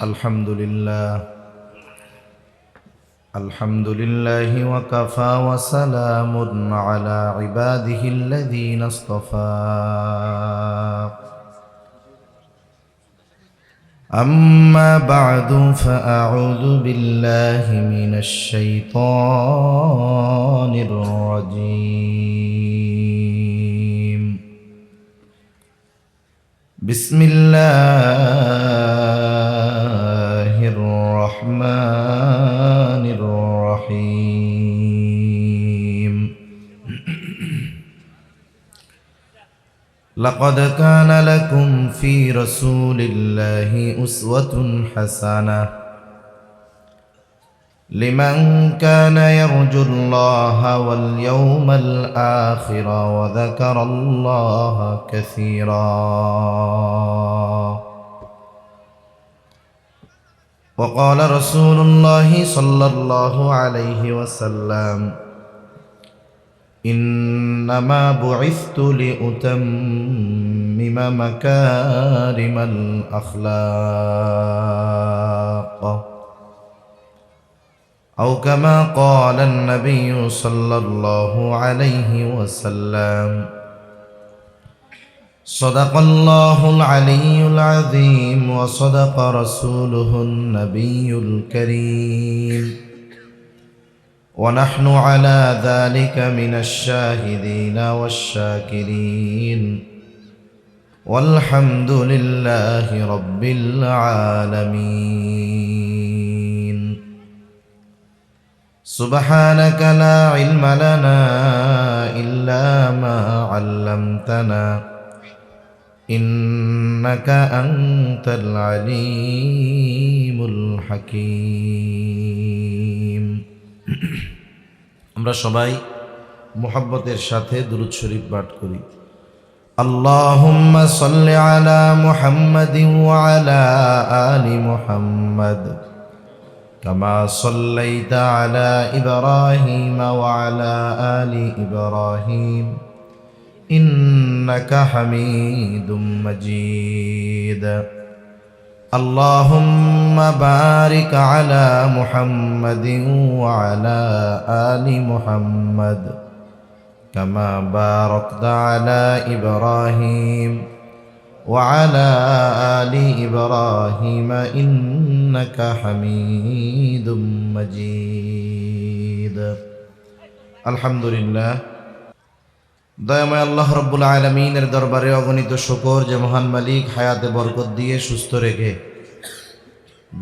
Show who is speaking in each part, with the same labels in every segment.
Speaker 1: الحمد لله وكفى وسلام على عباده الذين اصطفى أما بعد فأعوذ بالله من الشيطان الرجيم بسم الله الرحمن الرحيم لقد كان لكم في رسول الله أسوة حسنة لمن كان يرجو الله واليوم الآخر وذكر الله كثيرا وقال رسول الله صلى الله عليه وسلم إنما بعثت لأتمم مكارم الأخلاق أو كما قال النبي صلى الله عليه وسلم صدق الله العلي العظيم وصدق رسوله النبي الكريم ونحن على ذلك من الشاهدين والشاكرين والحمد لله رب العالمين سبحانك لا علم لنا إلا ما علمتنا إنك أنت العليم الحكيم আমরা সবাই মুহাব্বতের সাথে দুরূদ শরীফ পাঠ করি আল্লাহুম্মা সাল্লি আলা মুহাম্মাদিন ওয়া আলা আলি মুহাম্মাদ কামা সাল্লাইতা আলা ইব্রাহিম ওয়া আলা আলি ইব্রাহিম ইন্নাকা হামিদুম মাজিদ اللهم بارك على محمد وعلى آل محمد كما باركت على إبراهيم وعلى آل إبراهيم إنك حميد مجيد الحمد لله দয়াময় আল্লাহ রব্বুল আলামিনের দরবারে অগণিত শুকর যে মহান মালিক হায়াতে বরকত দিয়ে সুস্থ রেখে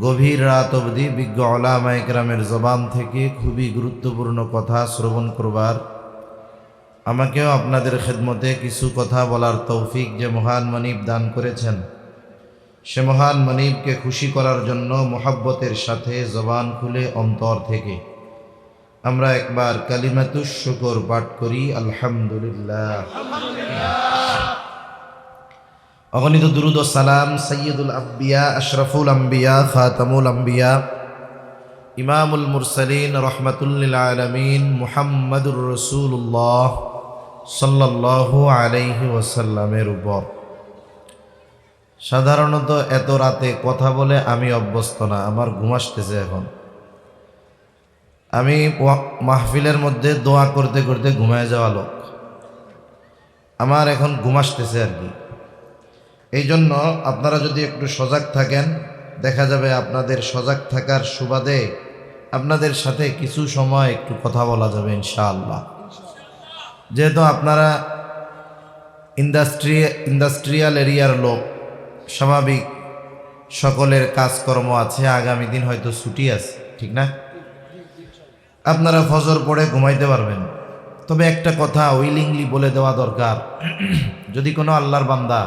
Speaker 1: গভীর রাত অবধি বিজ্ঞ উলামায়ে কেরামের জবান থেকে খুবই গুরুত্বপূর্ণ কথা শ্রবণ করবার আমাকেও আপনাদের খেদমতে কিছু কথা বলার তৌফিক যে মহান মনিব দান করেছেন সে মহান মনিবকে খুশি করার জন্য মুহাব্বতের সাথে জবান খুলে অন্তর থেকে আমরা একবার কালিমাতুশ শুকর পাঠ করি আলহামদুলিল্লাহ অগণিত দুরূদ ও সালাম সাইয়্যিদুল আম্বিয়া আশরাফুল আম্বিয়া খাতামুল আম্বিয়া ইমামুল মুরসালিন রাহমাতুল লিল আলামিন মুহাম্মাদুর রাসূলুল্লাহ সাল্লাল্লাহু আলাইহি ওয়াসাল্লামের উপর সাধারণত এত রাতে কথা বলে আমি অভ্যস্ত না, আমার ঘুম আসতেছে এখন। আমি মাহফিলের মধ্যে দোয়া করতে করতে ঘুমায় যাওয়া লোক, আমার এখন ঘুম আসতেছে আর কি। এই জন্য আপনারা যদি একটু সজাগ থাকেন, দেখা যাবে আপনাদের সজাগ থাকার সুবাদে আপনাদের সাথে কিছু সময় একটু কথা বলা যাবে ইনশাআল্লাহ। যেহেতু আপনারা ইন্ডাস্ট্রিয়াল এরিয়ার লোক, স্বাভাবিক সকলের কাজকর্ম আছে, আগামী দিন হয়তো ছুটি আছে, ঠিক না? আপনারা ফজর পড়ে ঘুমাইতে পারবেন। তবে একটা কথা উইলিংলি বলে দেওয়া দরকার, যদি কোনো আল্লাহর বান্দা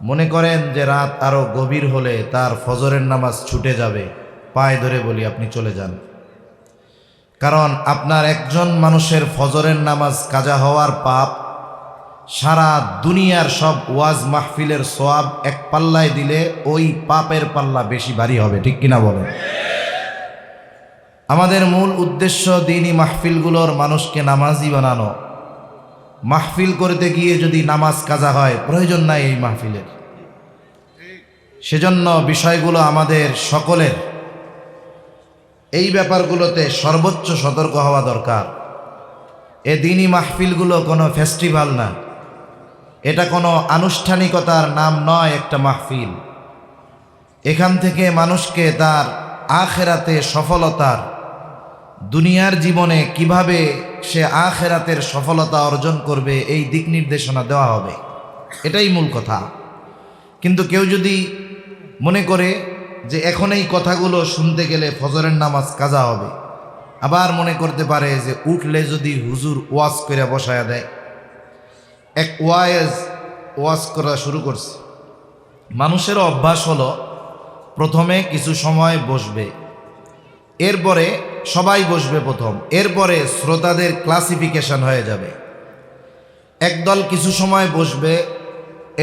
Speaker 1: মনে করেন যে রাত আরো গভীর হলে তার ফজরের নামাজ ছুটে যাবে, পায়ে ধরে বলি আপনি চলে যান। কারণ আপনার একজন মানুষের ফজরের নামাজ কাজা হওয়ার পাপ সারা দুনিয়ার সব ওয়াজ মাহফিলের সওয়াব এক পাল্লায় দিলে ওই পাপের পাল্লা বেশি ভারী হবে, ঠিক কিনা বলেন? আমাদের মূল উদ্দেশ্য দ্বীনি মাহফিলগুলোর মানুষকে নামাজি বানানো। মাহফিল করতে গিয়ে যদি নামাজ কাজা হয়, প্রয়োজন নাই এই মাহফিলের। সেজন্য বিষয়গুলো আমাদের সকলের এই ব্যাপারগুলোতে সর্বোচ্চ সতর্ক হওয়া দরকার। এ দিনী মাহফিলগুলো কোনো ফেস্টিভ্যাল না, এটা কোনো আনুষ্ঠানিকতার নাম নয়, একটা মাহফিল। এখান থেকে মানুষকে তার আখেরাতে সফলতার, দুনিয়ার জীবনে কিভাবে সে আখেরাতের সফলতা অর্জন করবে এই দিক নির্দেশনা দেওয়া হবে, এটাই মূল কথা। কিন্তু কেউ যদি মনে করে যে এখন এই কথাগুলো শুনতে গেলে ফজরের নামাজ কাজা হবে, আবার মনে করতে পারে যে উঠলে যদি হুজুর ওয়াজ করে বসায়া দেয়। এক ওয়াজ করা শুরু করছে, মানুষের অভ্যাস হলো প্রথমে কিছু সময় বসবে, এরপরে সবাই বসবে প্রথম, এরপরে শ্রোতাদের ক্লাসিফিকেশন হয়ে যাবে। একদল কিছু সময় বসবে,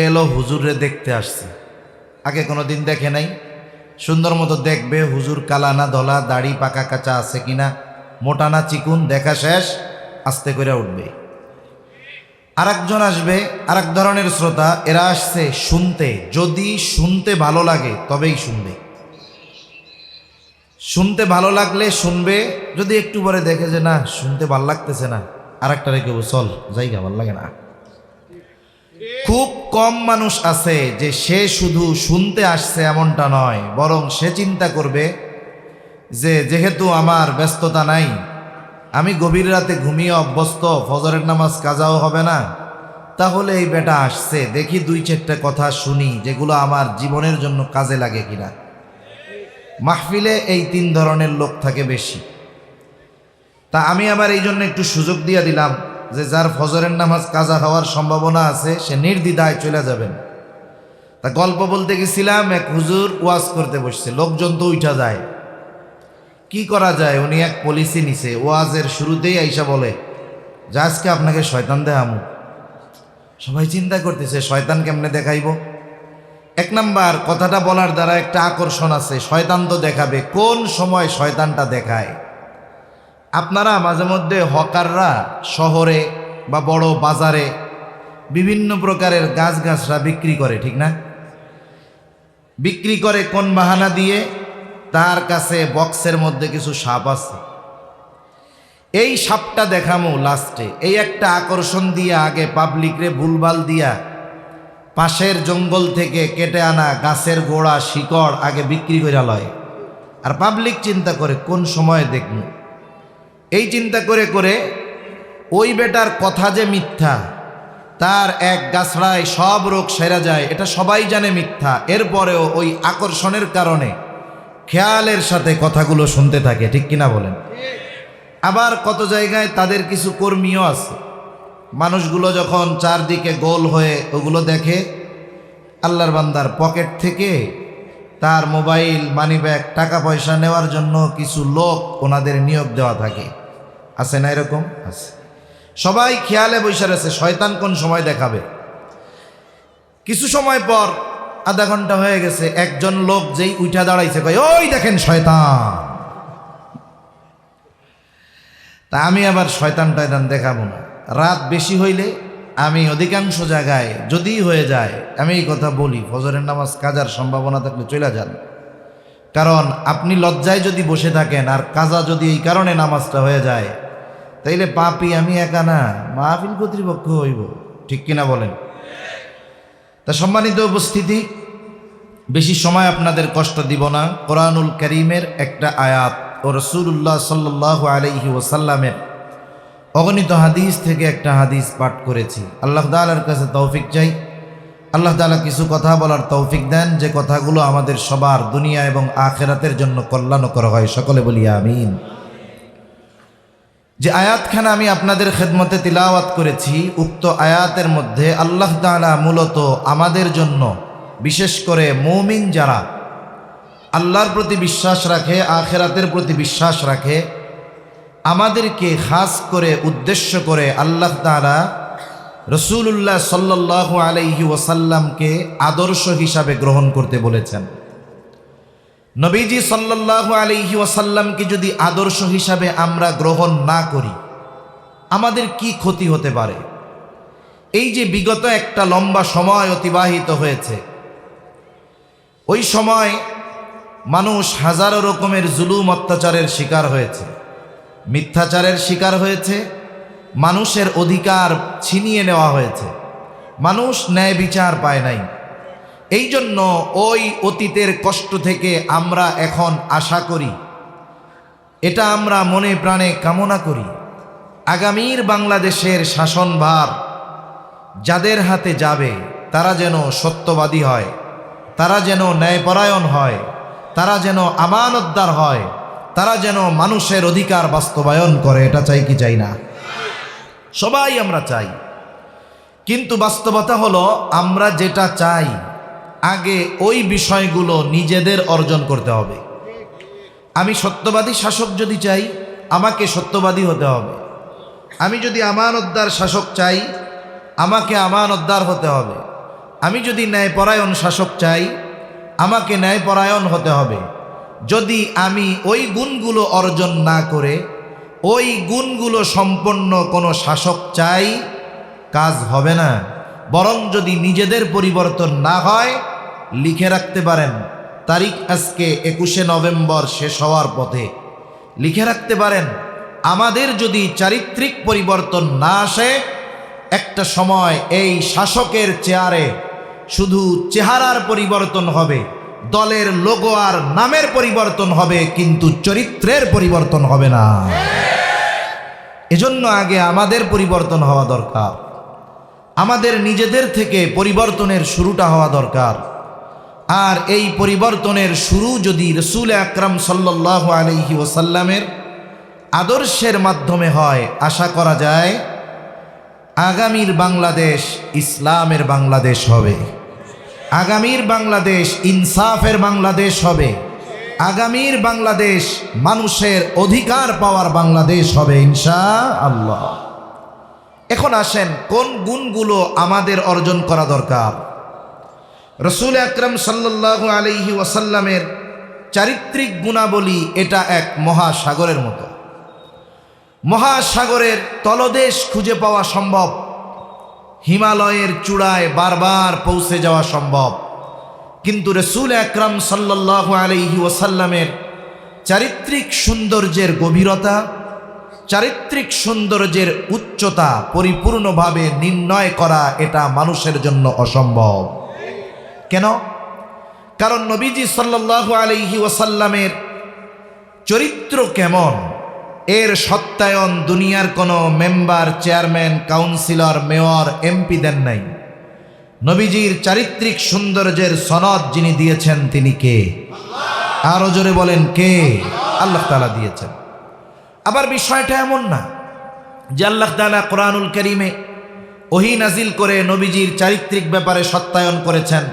Speaker 1: এলো হুজুরে দেখতে আসছে, আগে কোনো দিন দেখে নাই, সুন্দর মতো দেখবে হুজুর কালা না ধলা, দাড়ি পাকা কাঁচা আছে কিনা, মোটা না চিকুন, দেখা শেষ, আস্তে করে উঠবে। আরেকজন আসবে, আরেক ধরনের শ্রোতা, এরা আসছে শুনতে, যদি শুনতে ভালো লাগে তবেই শুনবে, শুনতে ভালো লাগলে শুনবে, যদি একটু পরে দেখে যে না শুনতে ভাল লাগতেছে না, আরেকটা রেখে চল জায়গা ভাল লাগে না। খুব কম মানুষ আছে যে সে শুধু শুনতে আসছে এমনটা নয়, বরং সে চিন্তা করবে যে যেহেতু আমার ব্যস্ততা নাই, আমি গভীর রাতে ঘুমিয়ে অভ্যস্ত, ফজরের নামাজ কাজাও হবে না, তাহলে এই বেটা আসছে, দেখি দুই চারটা কথা শুনি যেগুলো আমার জীবনের জন্য কাজে লাগে কিনা। মাহফিলে এই তিন ধরনের লোক থাকে বেশি। তা আমি আবার এই জন্য একটু সুযোগ দিয়ে দিলাম যে যার ফজরের নামাজ কাজা হওয়ার সম্ভাবনা আছে সে নির্দ্বিধায় চলে যাবেন। তা গল্প বলতে গেছিলাম, এক হুজুর ওয়াজ করতে বসছে, লোকজন তো উঠা যায়, কি করা যায়, উনি এক পলিসি নিছে, ওয়াজের শুরুতেই আইসা বলে যে আজকে আপনাকে শয়তান দেখামু। সবাই চিন্তা করতেছে শয়তান কেমনে দেখাইব। এক নাম্বার, কথাটা বলার দ্বারা একটা আকর্ষণ আছে, শয়তান তো দেখাবে, কোন সময় শয়তানটা দেখায়। আপনারা মাঝে মধ্যে হকাররা শহরে বা বড় বাজারে বিভিন্ন প্রকারের গাছগাছরা বিক্রি করে, ঠিক না? বিক্রি করে কোন বাহানা দিয়ে? তার কাছে বক্সের মধ্যে কিছু সাপ আছে, এই সাপটা দেখামো লাস্টে, এই একটা আকর্ষণ দিয়া আগে পাবলিকরে ভুলভাল দিয়া পাশের জঙ্গল থেকে কেটে আনা গাছের গোড়া শিকড় আগে বিক্রি করে লয়, আর পাবলিক চিন্তা করে কোন সময় দেখব। এই চিন্তা করে করে ওই বেটার কথা যে মিথ্যা, তার এক গাছড়ায় সব রোগ সেরা যায়, এটা সবাই জানে মিথ্যা, এরপরেও ওই আকর্ষণের কারণে খেয়ালের সাথে কথাগুলো শুনতে থাকে, ঠিক কিনা বলেন? আবার কত জায়গায় তাদের কিছু কর্মীও আছে, মানুষগুলো যখন চারদিকে গোল হয়ে ওগুলো দেখে, আল্লাহর বান্দার পকেট থেকে তার মোবাইল, মানিব্যাগ, টাকা পয়সা নেওয়ার জন্য কিছু লোক ওনাদের নিয়োগ দেওয়া থাকে, আছে না এরকম? আছে। সবাই খেয়ালে বসে আছে শয়তান কোন সময় দেখাবে। কিছু সময় পর, আধা ঘন্টা হয়ে গেছে, একজন লোক যেই উঠা দাঁড়াইছে, কয় ওই দেখেন শয়তান। তা আমি আবার শয়তান টয়তান দেখাবো না। রাত বেশি হইলে আমি অধিকাংশ জায়গায় যদি হয়ে যায় আমি এই কথা বলি, ফজরের নামাজ কাজার সম্ভাবনা থাকলে চলে যান, কারণ আপনি লজ্জায় যদি বসে থাকেন আর কাজা যদি এই কারণে নামাজটা হয়ে যায়, তাইলে পাপি আমি একা না, মাহফিল কর্তৃপক্ষ হইব, ঠিক কিনা বলেন? তা সম্মানিত উপস্থিতি, বেশি সময় আপনাদের কষ্ট দিব না। কোরআনুল কারীমের একটা আয়াত ও রাসূলুল্লাহ সাল্লাল্লাহু আলাইহি ওয়াসাল্লামের অগণিত হাদিস থেকে একটা হাদিস পাঠ করেছি। আল্লাহ তাআলার কাছে তৌফিক চাই, আল্লাহ তাআলা কিছু কথা বলার তৌফিক দেন যে কথাগুলো আমাদের সবার দুনিয়া এবং আখিরাতের জন্য কল্যাণকর হয়, সকলে বলি আমিন। যে আয়াতখানা আমি আপনাদের খেদমতে তিলাওয়াত করেছি, উক্ত আয়াতের মধ্যে আল্লাহ তাআলা মূলত আমাদের জন্য, বিশেষ করে মুমিন যারা আল্লাহর প্রতি বিশ্বাস রাখে, আখিরাতের প্রতি বিশ্বাস রাখে, আমাদেরকে খাস করে উদ্দেশ্য করে আল্লাহ তাআলা রাসূলুল্লাহ সাল্লাল্লাহু আলাইহি ওয়াসাল্লামকে আদর্শ হিসাবে গ্রহণ করতে বলেছেন। নবীজি সাল্লাল্লাহু আলাইহি ওয়াসাল্লামকে যদি আদর্শ হিসাবে আমরা গ্রহণ না করি, আমাদের কি ক্ষতি হতে পারে? এই যে বিগত একটা লম্বা সময় অতিবাহিত হয়েছে, ওই সময় মানুষ হাজারো রকমের জুলুম অত্যাচারের শিকার হয়েছে, মিথ্যাচারের শিকার হয়েছে, মানুষের অধিকার ছিনিয়ে নেওয়া হয়েছে, মানুষ ন্যায় বিচার পায় নাই। এই জন্য ওই অতীতের কষ্ট থেকে আমরা এখন আশা করি, এটা আমরা মনে প্রাণে কামনা করি, আগামীর বাংলাদেশের শাসনভার যাদের হাতে যাবে তারা যেন সত্যবাদী হয়, তারা যেন ন্যায়পরায়ণ হয়, তারা যেন আমানতদার হয়, তারা যেন মানুষের অধিকার বাস্তবায়ন করে। এটা চাই কি চাই না? সবাই আমরা চাই, কিন্তু বাস্তবতা হলো আমরা যেটা চাই আগে ওই বিষয়গুলো নিজেদের অর্জন করতে হবে। আমি সত্যবাদী শাসক যদি চাই, আমাকে সত্যবাদী হতে হবে। আমি যদি আমানতদার শাসক চাই, আমাকে আমানতদার হতে হবে। আমি যদি ন্যায়পরায়ণ শাসক চাই, আমাকে ন্যায়পরায়ণ হতে হবে। যদি আমি ওই গুণগুলো অর্জন না করে ওই গুণগুলো সম্পন্ন কোনো শাসক চাই, কাজ হবে না। বরং যদি নিজেদের পরিবর্তন না হয়, লিখে রাখতে পারেন, তারিখ আজকে 21শে নভেম্বর শেষ হওয়ার পথে। লিখে রাখতে পারেন, আমাদের যদি চারিত্রিক পরিবর্তন না আসে, একটা সময় এই শাসকের চেয়ারে শুধু চেহারার পরিবর্তন হবে, দলের লোগো আর নামের পরিবর্তন হবে, কিন্তু চরিত্রের পরিবর্তন হবে না। এজন্য আগে আমাদের পরিবর্তন হওয়া দরকার, আমাদের নিজেদের থেকে পরিবর্তনের শুরুটা হওয়া দরকার। আর এই পরিবর্তনের শুরু যদি রাসূল আকরাম সাল্লাল্লাহু আলাইহি ওয়াসাল্লামের আদর্শের মাধ্যমে হয়, আশা করা যায় আগামীর বাংলাদেশ ইসলামের বাংলাদেশ হবে, আগামীর বাংলাদেশ ইনসাফের বাংলাদেশ হবে, আগামীর বাংলাদেশ মানুষের অধিকার পাওয়ার বাংলাদেশ হবে ইনশাআল্লাহ। এখন আসেন, কোন গুণগুলো আমাদের অর্জন করা দরকার? রাসূল আকরাম সাল্লাল্লাহু আলাইহি ওয়াসাল্লামের চারিত্রিক গুণাবলী এটা এক মহাসাগরের মতো। মহাসাগরের তলদেশ খুঁজে পাওয়া সম্ভব, হিমালয়ের চূড়ায় বারবার পৌঁছে যাওয়া সম্ভব, কিন্তু রাসূল আকরাম সাল্লাল্লাহু আলাইহি ওয়াসাল্লামের চারিত্রিক সৌন্দর্যের গভীরতা, চারিত্রিক সৌন্দর্যের উচ্চতা পরিপূর্ণভাবে নির্ণয় করা এটা মানুষের জন্য অসম্ভব। কেন? কারণ নবীজি সাল্লাল্লাহু আলাইহি ওয়াসাল্লামের চরিত্র কেমন, এর সত্যায়ন দুনিয়ার কোনো member, chairman, councillor, mayor, MP দেন নাই। নবীজির চারিত্রিক সৌন্দর্যের সনদ যিনি দিয়েছেন তিনি কে? আরো জোরে বলেন কে? আল্লাহ তাআলা দিয়েছেন। আবার বিষয়টা এমন না যে আল্লাহ তাআলা কোরআনুল কারীমে ওহী নাজিল করে নবীজির চারিত্রিক ব্যাপারে সত্যায়ন করেছেন,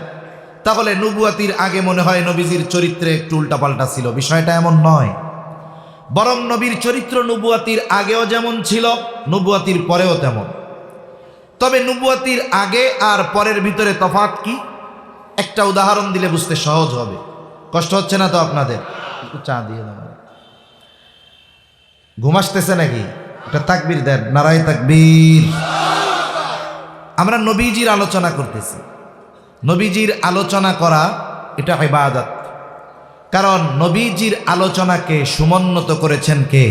Speaker 1: তাহলে নবুয়াতির আগে মনে হয় নবীজির চরিত্রে একটু উল্টাপাল্টা ছিল। বিষয়টা এমন নয়, বরং নবীর চরিত্র নবুয়াতির আগেও যেমন ছিল, নবুয়াতির পরেও তেমন। তবে নবুয়াতির আগে আর পরের ভিতরে তফাৎ কি? একটা উদাহরণ দিলে বুঝতে সহজ হবে। কষ্ট হচ্ছে না তো আপনাদের? একটু চা দিয়ে দেন। ঘুম আসতেছে নাকি? একটা তাকবীর দেন, নারায়ে তাকবীর। আমরা নবীজির আলোচনা করতেছি। নবীজির আলোচনা করা এটা ইবাদত, কারণ নবীজির আলোচনাকে সমুন্নত করেছেন কে?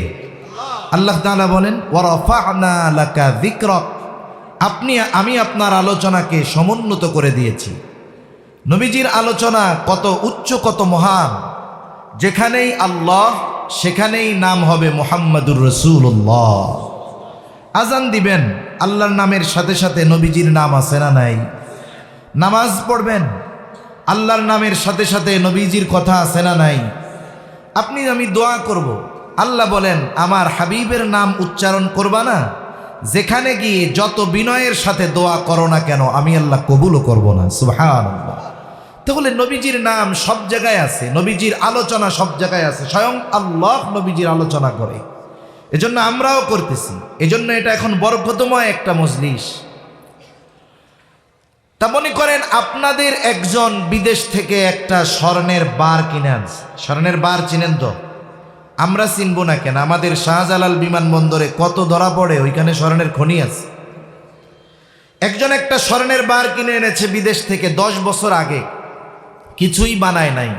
Speaker 1: আল্লাহ তাআলা বলেন, ওয়া রাফা'না লাকা যিকরাক, আমি আপনার আলোচনাকে সমুন্নত করে দিয়েছি। নবীজির আলোচনা কত উচ্চ, কত মহান। যেখানেই আল্লাহ সেখানেই নাম হবে মুহাম্মাদুর রাসূলুল্লাহ। আজান দিবেন, আল্লাহর নামের সাথে সাথে নবীজির নাম আছে না নাই? নামাজ পড়বেন, আল্লাহর নামের সাথে সাথে নবীজির কথা আছে না নাই? আপনি আমি দোয়া করব, আল্লাহ বলেন আমার হাবিবের নাম উচ্চারণ করবা না, যেখানে গিয়ে যত বিনয়ের সাথে দোয়া করো না কেন আমি আল্লাহ কবুলও করব না। সুবহানাল্লাহ। তাহলে নবীজির নাম সব জায়গায় আছে, নবীজির আলোচনা সব জায়গায় আছে, স্বয়ং আল্লাহ নবীজির আলোচনা করে। এজন্য আমরাও করতেছি, এজন্য এটা এখন বরকতময় একটা মজলিস। তা মনে করেন আপনাদের একজন বিদেশ থেকে একটা স্বর্ণের বার কিনে আনছে। স্বর্ণের বার চিনেন তো? আমরা চিনবো না কেন? আমাদের শাহজালাল বিমানবন্দরে কত ধরা পড়ে, ওইখানে স্বর্ণের খনি আছে। একজন একটা স্বর্ণের বার কিনে এনেছে বিদেশ থেকে 10 বছর আগে, কিছুই বানায় নাই,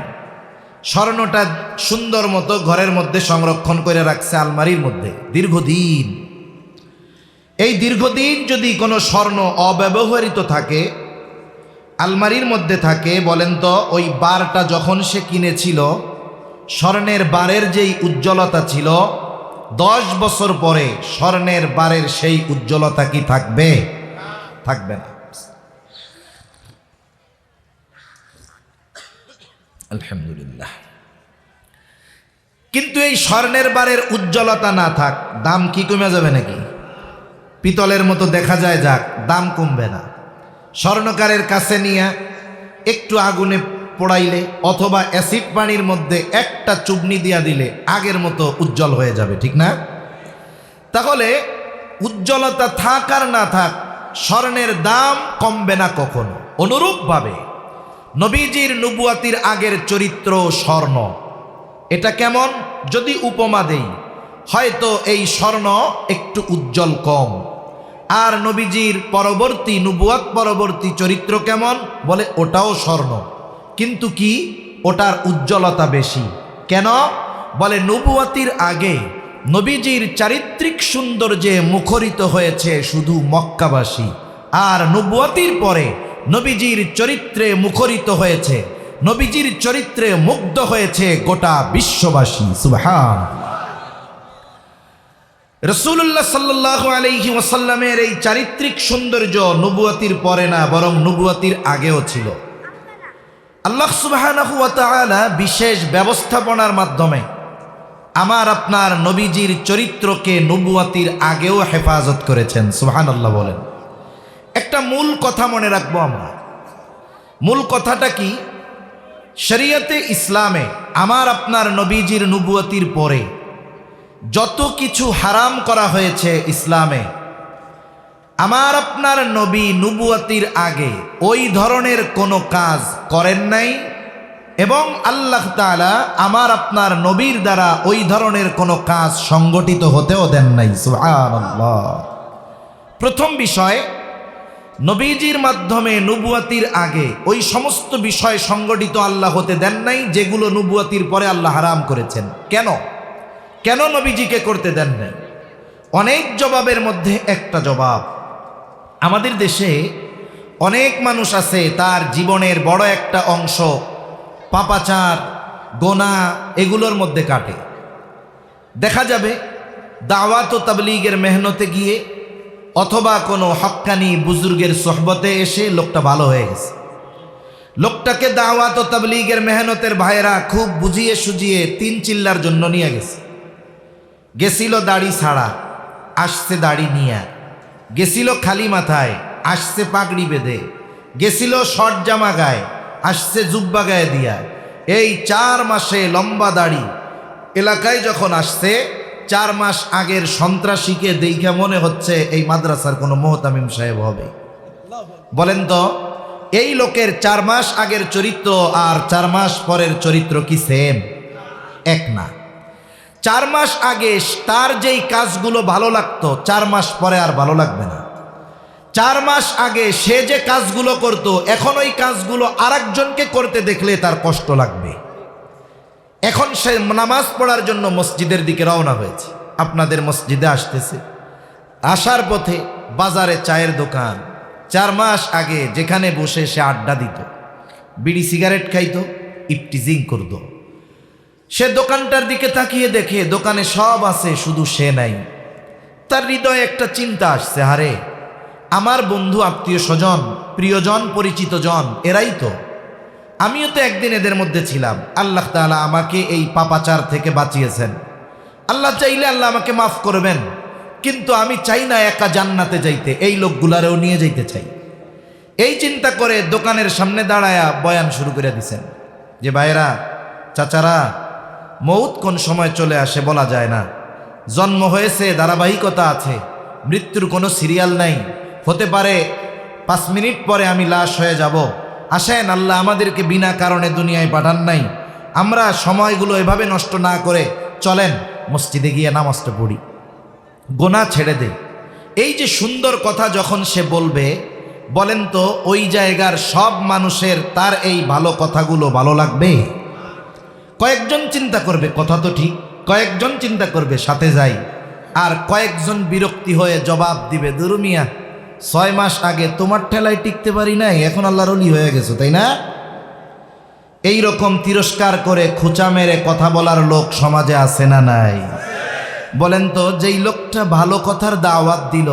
Speaker 1: স্বর্ণটা সুন্দর মতো ঘরের মধ্যে সংরক্ষণ করে রাখছে আলমারির মধ্যে দীর্ঘদিন। এই দীর্ঘদিন যদি কোনো স্বর্ণ অব্যবহৃত থাকে, আলমারির মধ্যে থাকে, বলেন তো ওই বারটা যখন সে কিনেছিল, স্বর্ণের বারের যেই উজ্জ্বলতা ছিল, 10 বছর পরে স্বর্ণের বারের সেই উজ্জ্বলতা কি থাকবে? থাকবে না। আলহামদুলিল্লাহ। কিন্তু এই স্বর্ণের বারের উজ্জ্বলতা না থাক, দাম কি কমে যাবে নাকি? পিতলের মতো দেখা যায়, যাক, দাম কমবে না। স্বর্ণকারের কাছে নিয়ে একটু আগুনে পোড়াইলে অথবা অ্যাসিড পানির মধ্যে একটা চুবনি দিয়া দিলে আগের মতো উজ্জ্বল হয়ে যাবে, ঠিক না? তাহলে উজ্জ্বলতা থাক আর না থাক, স্বর্ণের দাম কমবে না কখনো। অনুরূপভাবে নবীজির নবুয়াতির আগের চরিত্র স্বর্ণ। এটা কেমন? যদি উপমা দেই, হয়তো এই স্বর্ণ একটু উজ্জ্বল কম, আর নবীজির পরবর্তী নবুয়াত পরবর্তী চরিত্র কেমন? বলে ওটাও স্বর্ণ, কিন্তু কি ওটার উজ্জ্বলতা বেশি। কেন? বলে নবুয়াতির আগে নবীজির চারিত্রিক সৌন্দর্যে মুখরিত হয়েছে শুধু মক্কাবাসী, আর নবুয়াতির পরে নবীজির চরিত্রে মুখরিত হয়েছে, নবীজির চরিত্রে মুগ্ধ হয়েছে গোটা বিশ্ববাসী। সুবহানাল্লাহ। রাসূলুল্লাহ সাল্লাল্লাহু আলাইহি ওয়াসাল্লামের এই চারিত্রিক সৌন্দর্য নবুয়াতির পরে না, বরং নবুয়াতির আগেও ছিল। আল্লাহ সুবহানাহু ওয়া তাআলা বিশেষ ব্যবস্থাপনার মাধ্যমে আমার আপনার নবীজির চরিত্রকে নবুয়াতির আগেও হেফাজত করেছেন। সুবহানাল্লাহ বলেন। একটা মূল কথা মনে রাখবো আমরা। মূল কথাটা কি? শরীয়তে ইসলামে আমার আপনার নবীজির নবুয়াতির পরে যত কিছু হারাম করা হয়েছে ইসলামে, আমার আপনার নবী নবুয়াতির আগে ওই ধরনের কোনো কাজ করেন নাই, এবং আল্লাহ তাআলা আমার আপনার নবীর দ্বারা ওই ধরনের কোনো কাজ সংগঠিত হতেও দেন নাই। সুবহানাল্লাহ। প্রথম বিষয়, নবীজির মাধ্যমে নবুয়াতির আগে ওই সমস্ত বিষয় সংগঠিত আল্লাহ হতে দেন নাই যেগুলো নবুয়াতির পরে আল্লাহ হারাম করেছেন। কেন? কেন নবীজিকে করতে দেন নাই? অনেক জবাবের মধ্যে একটা জবাব, আমাদের দেশে অনেক মানুষ আছে তার জীবনের বড় একটা অংশ পাপাচার, গোনা এগুলোর মধ্যে কাটে। দেখা যাবে দাওয়াত ও তাবলীগের মেহনতে গিয়ে অথবা কোনো হক্কানি বুজুর্গের সোহবতে এসে লোকটা ভালো হয়ে গেছে। লোকটাকে দাওয়াত ও তাবলীগের মেহনতের ভাইরা খুব বুঝিয়ে সুজিয়ে 3 চিল্লার জন্য নিয়ে গেছে। গেছিল দাড়ি ছাড়া, আসছে দাড়ি নিয়া। গেছিল খালি মাথায়, আসছে পাগড়ি বেঁধে। গেছিল শর্ট জামা গায়ে, আসছে জুব্বা গায়ে দিয়া। এই 4 মাসে লম্বা দাড়ি এলাকায় যখন আসছে, 4 মাস আগের সন্ত্রাসীকে দেখে মনে হচ্ছে এই মাদ্রাসার কোনো মোহতামিম সাহেব হবে। বলেন তো, এই লোকের 4 মাস আগের চরিত্র আর 4 মাস পরের চরিত্র কি সেম? এক না। 4 মাস আগে তার যেই কাজগুলো ভালো লাগতো 4 মাস পরে আর ভালো লাগবে না। 4 মাস আগে সে যে কাজগুলো করত, এখন ওই কাজগুলো আরেকজনকে করতে দেখলে তার কষ্ট লাগবে। এখন সে নামাজ পড়ার জন্য মসজিদের দিকে রওনা হয়েছে, আপনাদের মসজিদে আসতেছে। আসার পথে বাজারে চায়ের দোকান, 4 মাস আগে যেখানে বসে সে আড্ডা দিত, বিড়ি সিগারেট খাইতো, ইফটিজিং করত, সে দোকানটার দিকে তাকিয়ে দেখে দোকানে সব আছে, শুধু সে নাই। তার হৃদয়ে একটা চিন্তা আসছে, হারে আমার বন্ধু, আত্মীয় স্বজন, প্রিয়জন, পরিচিত জন, এরাই তো, আমিও তো একদিন এদের মধ্যে ছিলাম। আল্লাহ তাআলা আমাকে এই পাপাচার থেকে বাঁচিয়েছেন। আল্লাহ চাইলে আল্লাহ আমাকে মাফ করবেন, কিন্তু আমি চাই না একা জান্নাতে যাইতে, এই লোকগুলারেও নিয়ে যাইতে চাই। এই চিন্তা করে দোকানের সামনে দাঁড়ায়া বয়ান শুরু করে দিছেন যে ভাইরা, চাচারা, মৌত কোন সময় চলে আসে বলা যায় না। জন্ম হয়েছে, ধারাবাহিকতা আছে, মৃত্যুর কোনো সিরিয়াল নাই। হতে পারে 5 মিনিট পরে আমি লাশ হয়ে যাব। আসেন, আল্লাহ আমাদেরকে বিনা কারণে দুনিয়ায় পাঠান নাই, আমরা সময়গুলো এভাবে নষ্ট না করে চলেন মসজিদে গিয়ে নামাজটা পড়ি, গোনা ছেড়ে দে। এই যে সুন্দর কথা যখন সে বলবে, বলেন তো ওই জায়গার সব মানুষের তার এই ভালো কথাগুলো ভালো লাগবে? কয়েকজন চিন্তা করবে কথা তো ঠিক, কয়েকজন চিন্তা করবে সাথে যাই, আর কয়েকজন বিরক্তি হয়ে জবাব দিবে দুরুমিয়া 6 মাস আগে তোমার ঠেলায় টিকতে পারি নাই, এখন আল্লাহর ওলি হয়ে গেছো, তাই না? এই রকম তিরস্কার করে খোঁচা মেরে কথা বলার লোক সমাজে আছে না নাই? বলেন তো যেই লোকটা ভালো কথার দাওয়াত দিল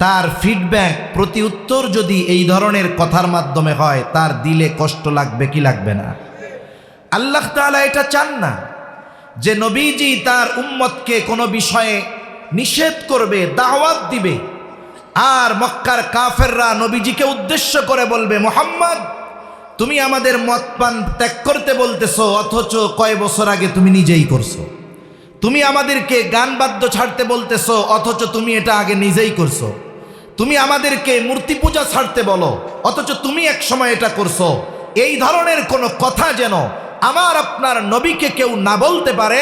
Speaker 1: তার ফিডব্যাক প্রতি উত্তর যদি এই ধরনের কথার মাধ্যমে হয়, তার দিলে কষ্ট লাগবে কি লাগবে না? আল্লাহ তাআলা এটা চান না যে নবীজি তার উম্মতকে কোনো বিষয়ে নিষেধ করবে, দাওয়াত দিবে, আর মক্কার কাফেররা নবীজিকে উদ্দেশ্য করে বলবে মুহাম্মদ তুমি আমাদের মদ পান ত্যাগ করতে বলতেছো, অথচ কয় বছর আগে তুমি নিজেই করছো। তুমি আমাদেরকে গান বাদ্য ছাড়তে বলতেছো, অথচ তুমি এটা আগে নিজেই করছো। তুমি আমাদেরকে মূর্তি পূজা ছাড়তে বলো, অথচ তুমি এক সময় এটা করছো। এই ধরনের কোনো কথা যেন আমার আপনার নবীকে কেউ না বলতে পারে,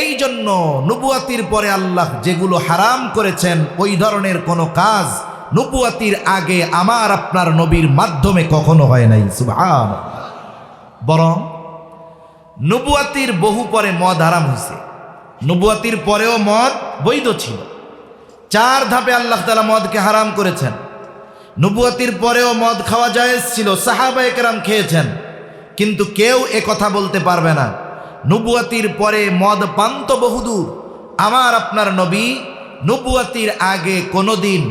Speaker 1: এই জন্য নবুয়াতির পরে আল্লাহ যেগুলো হারাম করেছেন ওই ধরনের কোনো কাজ নবুয়াতির আগে আমার আপনার নবীর মাধ্যমে কখনো হয় নাই। সুবহানাল্লাহ। বরং নবুয়াতির বহু পরে মদ হারাম হয়েছে, নবুয়াতির পরেও মদ বৈধ ছিল। 4 ধাপে আল্লাহ তাআলা মদকে হারাম করেছেন। নবুয়াতির পরেও মদ খাওয়া জায়েজ ছিল, সাহাবায়ে কেরাম খেয়েছেন, কিন্তু কেউ এ কথা বলতে পারবে না নবুয়াতির পরে মদ পান তো বহুদূর। আমার আপনার নবী নবুয়াতির আগে কোনোদিন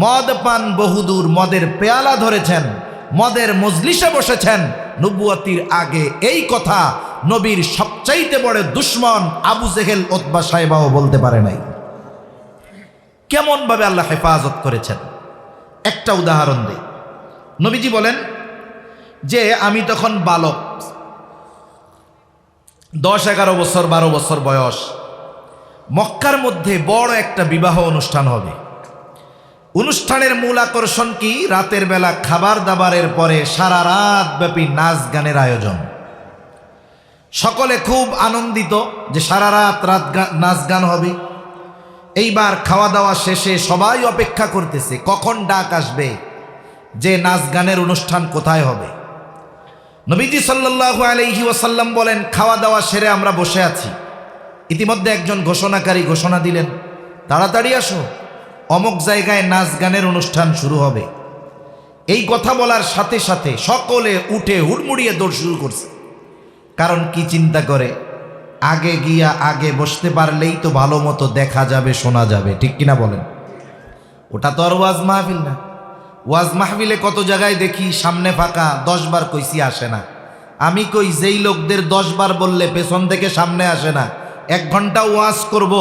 Speaker 1: মদ পান বহুদূর, মদের পেয়ালা ধরেছেন, মদের মজলিসে বসেছেন, নবুয়াতির আগে এই কথা নবীর সবচাইতে বড় দুশ্মন আবু জেহেল উতবা সাহেবাও বলতে পারে নাই। কেমন ভাবে আল্লাহ হেফাজত করেছেন একটা উদাহরণ দেই। নবীজি বলেন যে আমি তখন বালক, 10-11 বছর 12 বছর বয়স, মক্কার মধ্যে বড় একটা বিবাহ অনুষ্ঠান হবে। অনুষ্ঠানের মূল আকর্ষণ কি? রাতের বেলা খাবার দাবারের পরে সারা রাত ব্যাপী নাচ গানের আয়োজন। সকলে খুব আনন্দিত যে সারা রাত নাচ গান হবে। এইবার খাওয়া দাওয়া শেষে সবাই অপেক্ষা করতেছে কখন ডাক আসবে যে নাচ গানের অনুষ্ঠান কোথায় হবে। নবীজি সাল্লাল্লাহু আলাইহি ওয়াসাল্লাম বলেন খাওয়া দাওয়া সেরে আমরা বসে আছি, ইতিমধ্যে একজন ঘোষণাকারী ঘোষণা দিলেন তাড়াতাড়ি আসো, অমুক জায়গায় নাচ গানের অনুষ্ঠান শুরু হবে। এই কথা বলার সাথে সাথে সকলে উঠে হুড়মুড়িয়ে দৌড় শুরু করছে। কারণ কি চিন্তা করে, আগে গিয়া আগে বসতে পারলেই তো ভালো মতো দেখা যাবে, শোনা যাবে, ঠিক কিনা বলেন? ওটা তো আর ওয়াজ মাহফিল না। ওয়াজ মাহফিলে কত জায়গায় দেখি সামনে ফাঁকা, 10 বার কইছি আসে না। আমি কই যেই লোকদের 10 বার বললে পেছন থেকে সামনে আসে না, 1 ঘন্টা ওয়াজ করব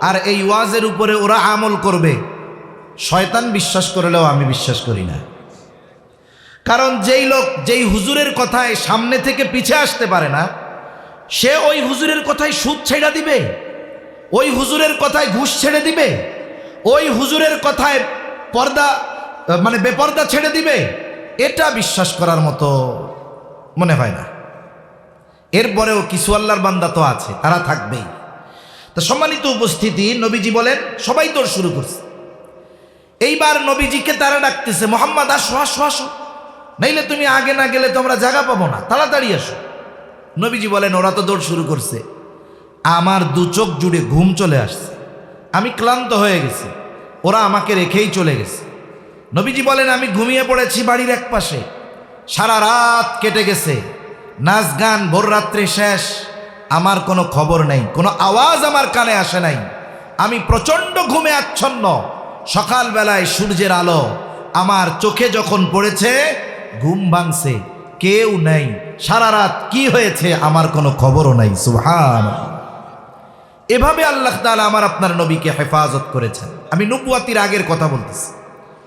Speaker 1: আর এই ওয়াজের উপরে ওরা আমল করবে, শয়তান বিশ্বাস করলেও আমি বিশ্বাস করি না। কারণ যেই লোক যেই হুজুরের কথায় সামনে থেকে পিছে আসতে পারে না, সে ওই হুজুরের কথায় সুদ ছেড়ে দিবে, ওই হুজুরের কথায় ঘুষ ছেড়ে দিবে, ওই হুজুরের কথায় পর্দা মানে বেপর্দা ছেড়ে দিবে, এটা বিশ্বাস করার মতো মনে হয় না। এরপরেও কিছু আল্লাহর বান্দা তো আছে, তারা থাকবেই। তো সম্মানিত উপস্থিতি, নবীজি বলেন সবাই দৌড় শুরু করছে। এইবার নবীজিকে তারা ডাকতেছে মুহাম্মদ আসো আসো আসো, নাইলে তুমি আগে না গেলে তোমরা জায়গা পাবো না, তাড়াতাড়ি আসো। নবীজি বলেন ওরা তো দৌড় শুরু করছে, আমার 2 চোখ জুড়ে ঘুম চলে আসছে, আমি ক্লান্ত হয়ে গেছি, ওরা আমাকে রেখেই চলে গেছে। নবীজি বলেন আমি ঘুমিয়ে পড়েছি বাড়ির এক পাশে, সারা রাত কেটে গেছে, নাচ গান ভোর রাত্রে শেষ, আমার কোনো খবর নেই, কোনো আওয়াজ আমার কানে আসে নাই, আমি প্রচণ্ড ঘুমে আচ্ছন্ন। সকালবেলায় সূর্যের আলো আমার চোখে যখন পড়েছে, ঘুম ভাঙছে, কেউ নেই, সারা রাত কি হয়েছে আমার কোনো খবরও নাই। সুবহানাল্লাহ। এভাবে আল্লাহ তাআলা আমার আপনার নবীকে হেফাজত করেছেন। আমি নবুয়াতির আগের কথা বলতেছি।